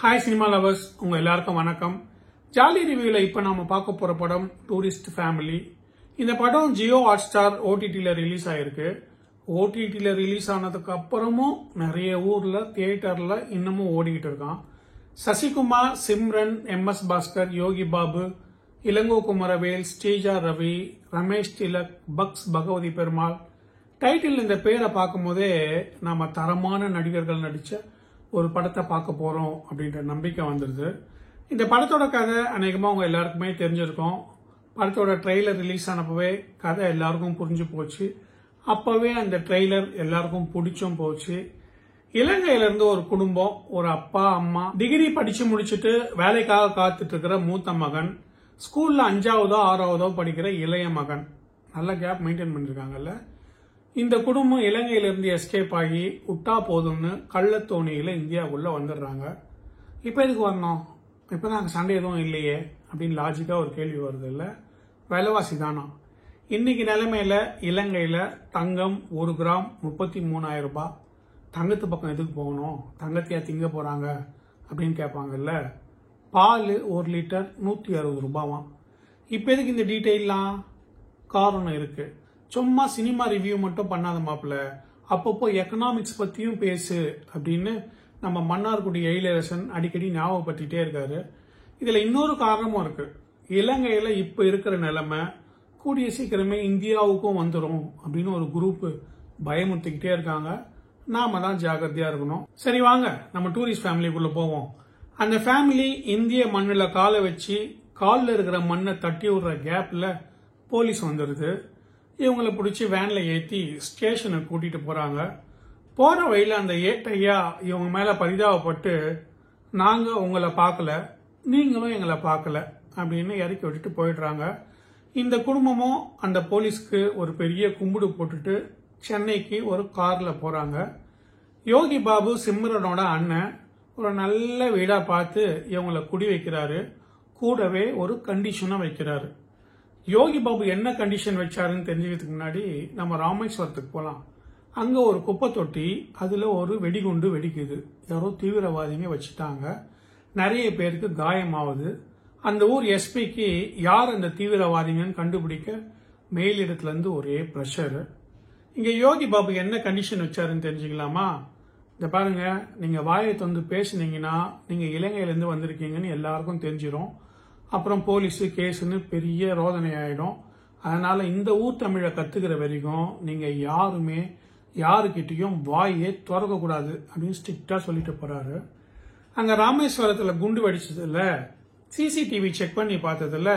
Hi cinema lovers, உங்க எல்லாருக்கும் வணக்கம். ஜாலி ரிவ்யூல இப்ப நாம பார்க்க போற படம் டூரிஸ்ட் ஃபேமிலி. இந்த படம் ஜியோ ஹாட்ஸ்டார் ஓடிடில ரிலீஸ் ஆயிருக்கு. ஓடிடில ரிலீஸ் ஆனதுக்கு அப்புறமும் நிறைய ஊர்ல தியேட்டர்ல இன்னமும் ஓடிக்கிட்டு இருக்கான். Sasikumar, Simran, MS Bhaskar, Yogi Babu, Ilango Kumaravel, Sreeja Ravi, Ramesh Tilak, bugs Bhagavathi Perumal. Title இந்த பேரை பார்க்கும் போதே நாம தரமான நடிகர்கள் நடிச்ச ஒரு படத்தை பார்க்க போறோம் அப்படின்ற நம்பிக்கை வந்துருது. இந்த படத்தோட கதை அநேகமா உங்க எல்லாருக்குமே தெரிஞ்சிருக்கும். படத்தோட ட்ரெய்லர் ரிலீஸ் ஆனப்பவே கதை எல்லாருக்கும் புரிஞ்சு போச்சு. அப்பவே அந்த ட்ரெய்லர் எல்லாருக்கும் பிடிச்சும் போச்சு. இலங்கையில இருந்து ஒரு குடும்பம், ஒரு அப்பா அம்மா, டிகிரி படிச்சு முடிச்சுட்டு வேலைக்காக காத்துட்டு இருக்கிற மூத்த மகன், ஸ்கூல்ல 5ஆவதோ 6ஆவதோ படிக்கிற இளைய மகன். நல்ல கேப் மெயின்டைன் பண்ணிருக்காங்கல்ல. இந்த குடும்பம் இலங்கையிலிருந்து எஸ்கேப் ஆகி விட்டா போதும்னு கள்ளத்தோணியில இந்தியாவுக்குள்ள வந்துடுறாங்க. இப்ப எதுக்கு வரணும்? இப்ப நாங்க சண்டை எதுவும் இல்லையே அப்படின்னு லாஜிக்கா ஒரு கேள்வி வருது இல்ல. விலைவாசி தானா? இன்னைக்கு நிலைமையில இலங்கையில தங்கம் 1 கிராம் 33,000 ரூபாய். தங்கத்து பக்கம் எதுக்கு போகணும்? தங்கத்தையா திங்க போறாங்க அப்படின்னு கேட்பாங்கல்ல. பால் 1 லிட்டர் 160 ரூபாவாம். இப்ப எதுக்கு இந்த டீட்டெயிலாம்? காரணம் இருக்கு. சும்மா சினிமா ரிவ்யூ மட்டும் பண்ணாத மாப்பிள்ள, அப்பப்போ எக்கனாமிக்ஸ் பத்தியும் பேசு அப்படின்னு நம்ம மன்னார்குடி எழிலரசன் அடிக்கடி ஞாபகப்படுத்திட்டே இருக்காரு. இதுல இன்னொரு காரணமும் இருக்கு. இலங்கையில இப்ப இருக்கிற நிலைமை கூடிய சீக்கிரமே இந்தியாவுக்கும் வந்துடும் அப்படின்னு ஒரு குரூப் பயமுறுத்திக்கிட்டே இருக்காங்க. நாம தான் ஜாகிரதையா இருக்கணும். சரி வாங்க நம்ம டூரிஸ்ட் ஃபேமிலிக்குள்ள போவோம். அந்த ஃபேமிலி இந்திய மண்ணில் காலை வச்சு காலில் இருக்கிற மண்ணை தட்டி விடுற கேப்ல போலீஸ் வந்துடுது. இவங்களை பிடிச்சி வேன்ல ஏற்றி ஸ்டேஷனுக்கு கூட்டிட்டு போறாங்க. போற வழியில அந்த ஏட்டையா இவங்க மேல பரிதாபப்பட்டு, நாங்க உங்களை பார்க்கல, நீங்களும் எங்களை பார்க்கல அப்படின்னு இறக்கி விட்டுட்டு போயிடுறாங்க. இந்த குடும்பமும் அந்த போலீஸ்க்கு ஒரு பெரிய கும்பிடு போட்டுட்டு சென்னைக்கு ஒரு கார்ல போறாங்க. யோகி பாபு சிம்ரனோட அண்ணன் ஒரு நல்ல வீடா பார்த்து இவங்களை குடி வைக்கிறாரு. கூடவே ஒரு கண்டிஷனும் வைக்கிறாரு. யோகி பாபு என்ன கண்டிஷன் வச்சாருன்னு தெரிஞ்சுக்கிறதுக்கு முன்னாடி நம்ம ராமேஸ்வரத்துக்கு போலாம். அங்க ஒரு குப்பை தொட்டி, அதுல ஒரு வெடிகுண்டு வெடிக்குது. யாரோ தீவிரவாதிங்க வச்சுட்டாங்க. நிறைய பேருக்கு காயமாகுது. அந்த ஊர் எஸ்பிக்கு யார் அந்த தீவிரவாதிங்கன்னு கண்டுபிடிக்க மேலிடத்துல இருந்து ஒரே பிரஷர். இங்க யோகி பாபு என்ன கண்டிஷன் வச்சாருன்னு தெரிஞ்சுக்கலாமா? இந்த பாருங்க, நீங்க வாயை தொந்து பேசுனீங்கன்னா நீங்க இலங்கையில இருந்து வந்திருக்கீங்கன்னு எல்லாருக்கும் தெரிஞ்சிடும். அப்புறம் போலீஸ் கேஸ்ன்னு பெரிய ரோதனை ஆயிடும். அதனால இந்த ஊர் தமிழை கத்துக்கிற வரைக்கும் நீங்க யாருமே யாருக்கிட்டையும் வாயே திறக்க கூடாது அப்படின்னு ஸ்ட்ரிக்டா சொல்லிட்டு போறாரு. அங்க ராமேஸ்வரத்துல குண்டு வெடிச்சதுல சிசிடிவி செக் பண்ணி பார்த்ததுல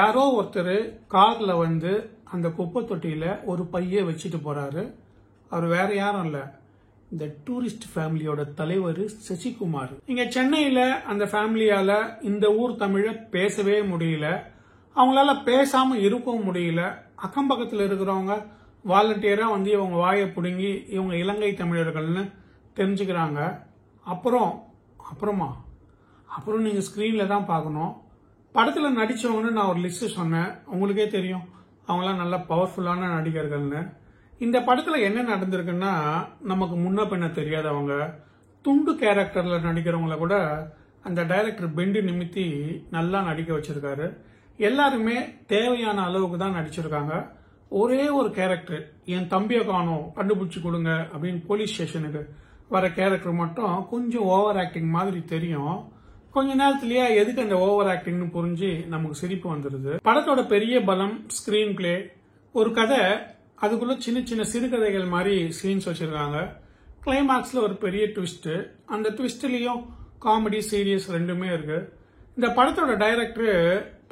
யாரோ ஒருத்தர் கார்ல வந்து அந்த குப்பை தொட்டியில ஒரு பைய வச்சுட்டு போறாரு. அவர் வேற யாரும் இல்ல, இந்த டூரிஸ்ட் ஃபேமிலியோட தலைவர் சசிகுமார். இங்க சென்னையில அந்த ஃபேமிலியால இந்த ஊர் தமிழ பேசவே முடியல. அவங்களால பேசாம இருக்கவும் முடியல. அக்கம் பக்கத்துல இருக்கிறவங்க வாலண்டியரா வந்து இவங்க வாயை பிடுங்கி இவங்க இலங்கை தமிழர்கள்னு தெரிஞ்சுக்கிறாங்க. அப்புறம் நீங்க ஸ்கிரீன்ல தான் பார்க்கணும். படத்துல நடிச்சவங்கன்னு நான் ஒரு லிஸ்ட் சொன்னேன். உங்களுக்கே தெரியும் அவங்களாம் நல்ல பவர்ஃபுல்லான நடிகர்கள்னு. இந்த படத்துல என்ன நடந்திருக்குன்னா, நமக்கு முன்ன பின்ன தெரியாதவங்க, துண்டு கேரக்டர்ல நடிக்கிறவங்கள கூட அந்த டைரக்டர் பெண்டு நிமித்தி நல்லா நடிக்க வச்சிருக்காரு. எல்லாருமே தேவையான அளவுக்கு தான் நடிச்சிருக்காங்க. ஒரே ஒரு கேரக்டர், என் தம்பியை காணோம் கண்டுபிடிச்சு கொடுங்க அப்படின்னு போலீஸ் ஸ்டேஷனுக்கு வர கேரக்டர் மட்டும் கொஞ்சம் ஓவர் ஆக்டிங் மாதிரி தெரியும். கொஞ்ச நேரத்திலேயே எதுக்கு அந்த ஓவர் ஆக்டிங்னு புரிஞ்சு நமக்கு சிரிப்பு வந்துருது. படத்தோட பெரிய பலம் ஸ்கிரீன் பிளே. ஒரு கதை, அதுக்குள்ள சின்ன சின்ன சிறுகதைகள் மாதிரி சீன்ஸ் வச்சிருக்காங்க. கிளைமாக்ஸ்ல ஒரு பெரிய ட்விஸ்ட். அந்த ட்விஸ்ட்லயும் காமெடி சீரியஸ் ரெண்டுமே இருக்கு. இந்த படத்தோட டைரக்டர்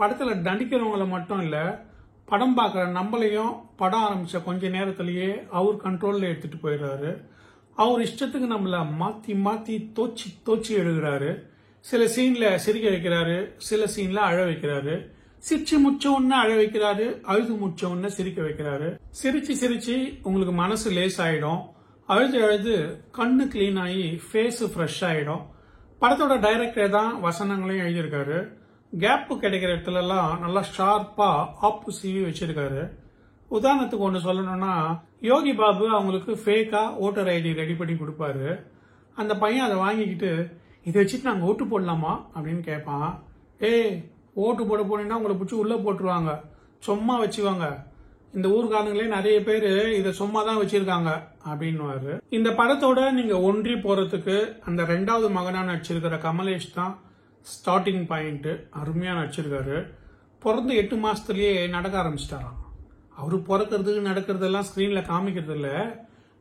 படத்துல நடிக்கிறவங்கள மட்டும் இல்ல, படம் பார்க்குற நம்மளையும் படம் ஆரம்பிச்ச கொஞ்ச நேரத்திலேயே அவர் கண்ட்ரோல்ல எடுத்துட்டு போயிடுறாரு. அவர் இஷ்டத்துக்கு நம்மள மாத்தி மாத்தி தோச்சி எழுதுறாரு. சில சீன்ல சிரிக்க வைக்கிறாரு, சில சீன்ல அழ வைக்கிறாரு. சிரிச்சு முச்ச உடனே அழ வைக்கிறாரு, அழுது முச்ச உடனே சிரிக்க வைக்கிறாரு. சிரிச்சு உங்களுக்கு மனசு லேஸ் ஆயிடும். அழுது கண்ணு கிளீன் ஆகி ஃபேஸ் ஃப்ரெஷ் ஆயிடும். படத்தோட டைரக்டர் தான் வசனங்களையும் எழுதியிருக்காரு. கேப் கிடைக்கிற இடத்துல எல்லாம் நல்லா ஷார்ப்பா ஆப்பு சீவி வச்சிருக்காரு. உதாரணத்துக்கு ஒன்று சொல்லணும்னா, யோகி பாபு அவங்களுக்கு ஃபேக்கா ஓட்டர் ஐடி ரெடி பண்ணி கொடுப்பாரு. அந்த பையன் அதை வாங்கிக்கிட்டு இதை வச்சுட்டு நாங்கள் ஓட்டு போடலாமா அப்படின்னு கேட்பான். ஏய், ஓட்டு போட போனீங்கன்னா உங்களை பிடிச்சி உள்ளே போட்டுருவாங்க, சும்மா வச்சுவாங்க, இந்த ஊர்காரங்களே நிறைய பேர் இதை சும்மா தான் வச்சிருக்காங்க அப்படின்னுவாரு. இந்த படத்தோட நீங்க ஒன்றி போறதுக்கு அந்த 2வது மகனா நடிச்சிருக்கிற கமலேஷ் தான் ஸ்டார்டிங் பாயிண்ட். அருமையா நடிச்சிருக்காரு. பிறந்து 8 மாசத்துலயே நடக்க ஆரம்பிச்சிட்டாராம். அவரு பிறக்கிறதுக்கு நடக்கிறதெல்லாம் ஸ்கிரீன்ல காமிக்கிறது இல்ல.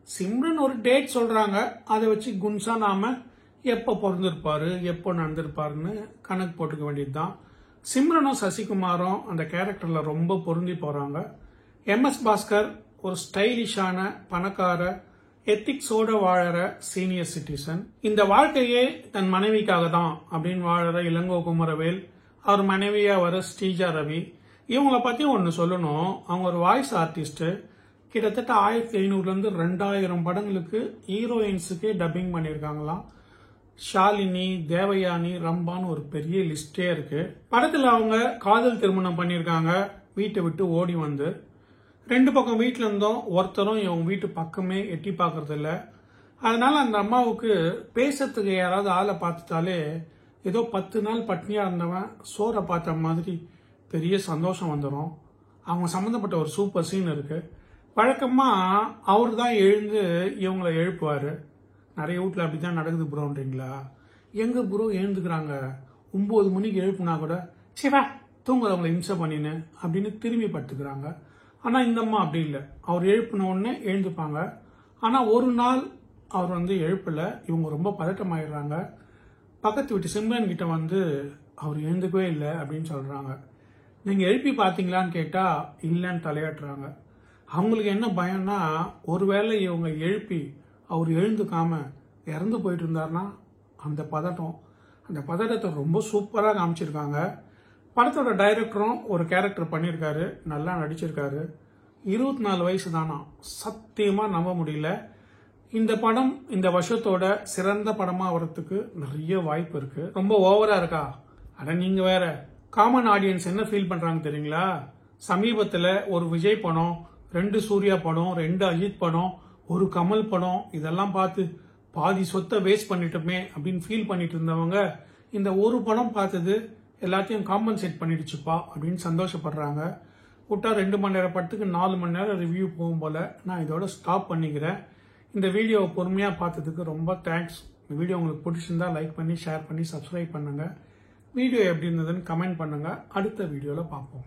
சிம்ரன் ஒரு டேட் சொல்றாங்க, அதை வச்சு குன்சா நாம எப்ப பிறந்திருப்பாரு எப்போ நடந்திருப்பாருன்னு கணக்கு போட்டுக்க வேண்டியதுதான். சிம்ரனும் சசிகுமாரும் அந்த கேரக்டர்ல ரொம்ப பொருந்தி போறாங்க. MS பாஸ்கர் ஒரு ஸ்டைலிஷான பணக்கார எத்திக்ஸோட வாழற சீனியர் சிட்டிசன். இந்த வாழ்க்கையே தன் மனைவிக்காக தான் அப்படின்னு வாழற இளங்கோ குமரவேல், அவர் மனைவியா வர ஸ்ரீஜா ரவி. இவங்களை பத்தி ஒன்னு சொல்லணும். அவங்க ஒரு வாய்ஸ் ஆர்டிஸ்ட். கிட்டத்தட்ட 1500 இருந்து 2000 படங்களுக்கு ஹீரோயின்ஸுக்கே டப்பிங் பண்ணியிருக்காங்களாம். ஷாலினி, தேவயானி, ரம்பான்னு ஒரு பெரிய லிஸ்டே இருக்கு. படத்துல அவங்க காதல் திருமணம் பண்ணியிருக்காங்க. வீட்டை விட்டு ஓடி வந்து 2 பக்கம் வீட்டுல இருந்தோம், ஒருத்தரும் இவங்க வீட்டு பக்கமே எட்டி பாக்குறது இல்ல. அதனால அந்த அம்மாவுக்கு பேசுறதுக்கு யாராவது ஆளை பார்த்துட்டாலே ஏதோ 10 நாள் பட்னியா இருந்தவன் சோறை பார்த்த மாதிரி பெரிய சந்தோஷம் வந்துடும். அவங்க சம்பந்தப்பட்ட ஒரு சூப்பர் சீன் இருக்கு. வழக்கமா அவரு தான் எழுந்து இவங்களை எழுப்புவாரு. நிறைய வீட்டுல அப்படிதான் நடக்குது ப்ரோன்றீங்களா? எங்க ப்ரோ எழுந்துக்கிறாங்க, 9 மணிக்கு எழுப்புனா கூட சிவா தூங்குறவங்களை இம்சை பண்ணினு அப்படின்னு திரும்பி படுத்துக்கிறாங்க. ஆனா இந்த அம்மா அப்படி இல்லை. அவர் எழுப்பின உடனே எழுந்துப்பாங்க. ஆனா ஒரு நாள் அவர் வந்து எழுப்பல. இவங்க ரொம்ப பதட்டமாயிடுறாங்க. பக்கத்து வீட்டு சிம்ரன் கிட்ட வந்து அவர் எழுந்துக்கவே இல்லை அப்படின்னு சொல்றாங்க. நீங்க எழுப்பி பாத்தீங்களான்னு கேட்டா இல்லைன்னு தலையாட்டுறாங்க. அவங்களுக்கு என்ன பயம்னா, ஒருவேளை இவங்க எழுப்பி அவர் எழுந்துக்காம இறந்து போயிட்டு இருந்தாருன்னா அந்த பதட்டத்தை ரொம்ப சூப்பரா காமிச்சிருக்காங்க. படத்தோட டைரக்டரும் ஒரு கேரக்டர் பண்ணியிருக்காரு, நல்லா நடிச்சிருக்காரு. 24 வயசு தானா, சத்தியமா நம்ப முடியல. இந்த படம் இந்த வருஷத்தோட சிறந்த படமா வரத்துக்கு நிறைய வாய்ப்பு இருக்கு. ரொம்ப ஓவரா இருக்கா? அட நீங்க வேற. காமன் ஆடியன்ஸ் என்ன ஃபீல் பண்றாங்க தெரியுங்களா? சமீபத்துல ஒரு விஜய் படம், 2 சூர்யா படம், 2 அஜித் படம், ஒரு கமல் படம், இதெல்லாம் பார்த்து பாதி சொத்தை வேஸ்ட் பண்ணிட்டோமே அப்படின்னு ஃபீல் பண்ணிட்டு இருந்தவங்க இந்த ஒரு படம் பார்த்தது எல்லாத்தையும் காம்பன்சேட் பண்ணிடுச்சுப்பா அப்படின்னு சந்தோஷப்படுறாங்க. விட்டா 2 மணி நேரம் படத்துக்கு 4 மணி நேரம் ரிவ்யூ போகும் போல. நான் இதோட ஸ்டாப் பண்ணிக்கிறேன். இந்த வீடியோவை பொறுமையா பார்த்ததுக்கு ரொம்ப தேங்க்ஸ். இந்த வீடியோ உங்களுக்கு பிடிச்சிருந்தா லைக் பண்ணி, ஷேர் பண்ணி, சப்ஸ்கிரைப் பண்ணுங்க. வீடியோ எப்படி இருந்ததுன்னு கமெண்ட் பண்ணுங்க. அடுத்த வீடியோல பார்ப்போம்.